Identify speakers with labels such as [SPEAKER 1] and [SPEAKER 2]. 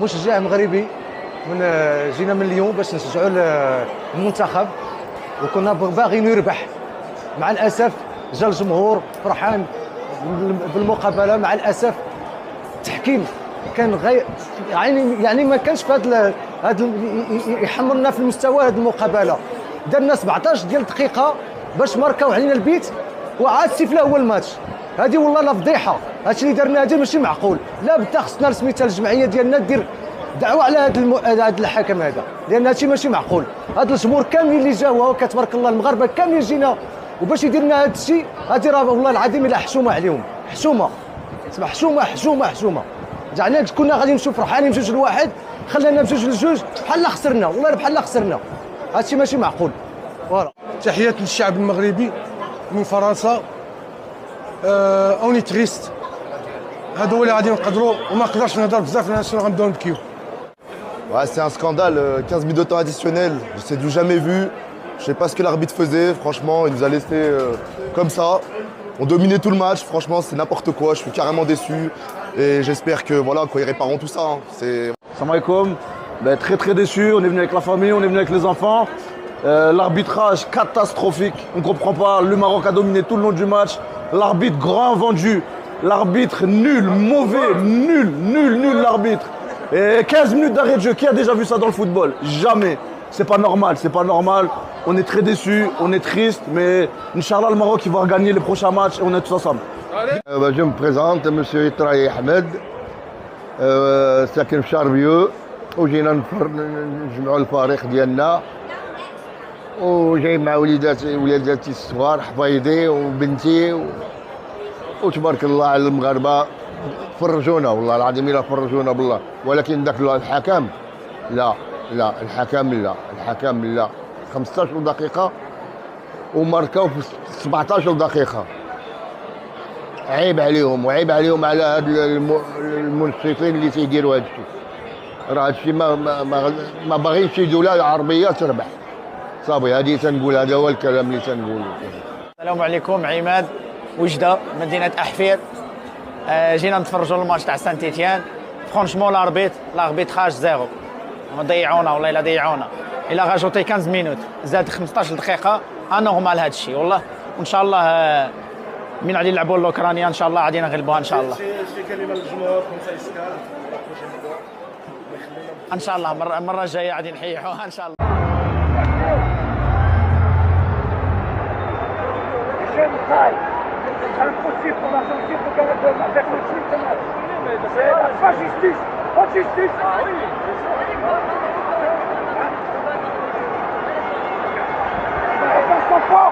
[SPEAKER 1] مشجع مغربي من جينا من ليون باش نشجعوا المنتخب وكنا باغيين يربح. مع الاسف جا الجمهور فرحان بالمقابله. مع الاسف التحكيم كان غير يعني ما كانش في هذا يحمرنا في المستوى هذه المقابله. درنا 17 ديال الدقيقه باش ماركاو علينا البيت وعاد سيفلا هو الماتش. هذه والله لا فضيحه. هادشي اللي درنا هذا ماشي معقول. لا بدا خصنا سميتها الجمعيه ديالنا دير دعوه على هذا الحكم هذا، لان هادشي ماشي معقول. هذا الجمهور كامل اللي جاوا كتبارك الله المغاربه كاملين جينا وباش يدير لنا هذا الشيء. هذه راه والله العظيم الا حشومه عليهم، حشومه تسمع، حشومه. زعما كنا غادي نمشيو فرحانين بجوج لواحد، خلانا بجوج لجوج بحال خسرنا، والله بحال خسرنا. هادشي ماشي معقول. فوالا.
[SPEAKER 2] تحيات للشعب المغربي من فرنسا. اوني تريست. هادو اللي غادي نقدروا وما نقدرش نهضر بزاف لان شنو غنبداو نبكيو.
[SPEAKER 3] Ouais, c'est un scandale, 15 minutes de temps additionnel, c'est du jamais vu. Je sais pas ce que l'arbitre faisait, franchement, il nous a laissé comme ça. On dominait tout le match, franchement, c'est n'importe quoi, je suis carrément déçu. Et j'espère que voilà, qu'ils répareront tout ça. Hein.
[SPEAKER 4] Salam alaikum, très déçu, on est venu avec la famille, on est venu avec les enfants. L'arbitrage catastrophique, on ne comprend pas, le Maroc a dominé tout le long du match. L'arbitre grand vendu, l'arbitre nul, mauvais, nul l'arbitre. Et 15 minutes d'arrêt de jeu, qui a déjà vu ça dans le football? Jamais. C'est pas normal. On est très déçus, on est triste, mais Inch'Allah, le Maroc il va gagner les prochains matchs et on est tous ensemble.
[SPEAKER 5] Je me présente, M. Itrahi Ahmed, ساكن في شاربيو، وجينا نجمعوا الفريق ديالنا، وجاي مع ولاداتي الصغار حفايضي وبنتي وتبارك الله على المغاربه. فرجونا والله العظيم الا فرجونا بالله، ولكن ذاك الحكم لا الحكم لا 15 دقيقة وماركاو في 17 دقيقة. عيب عليهم وعيب عليهم على هاد المنصفين اللي تيديروا هاد الشيء. راه هاد الشيء ما باغيين شي دولة عربية تربح. صافي هادي تنقول، هذا هو الكلام اللي تنقوله.
[SPEAKER 6] السلام عليكم، عماد وجدة مدينة أحفير. جينا نتفرجوا الماتش تاع سان تيتيان. فرانشمون لاربيتراج زيرو، ضيعونا والله الا ضيعونا. الا غاجوتي 15 مينوت زاد 15 دقيقه انورمال هذا الشيء والله. وان شاء الله من غادي نلعبوا الاوكرانيا ان شاء الله غادي نغلبوها ان شاء الله.
[SPEAKER 2] شي كلمه للجمهور
[SPEAKER 6] ان شاء الله المره الجايه غادي نحيحوها ان شاء الله.
[SPEAKER 7] Pas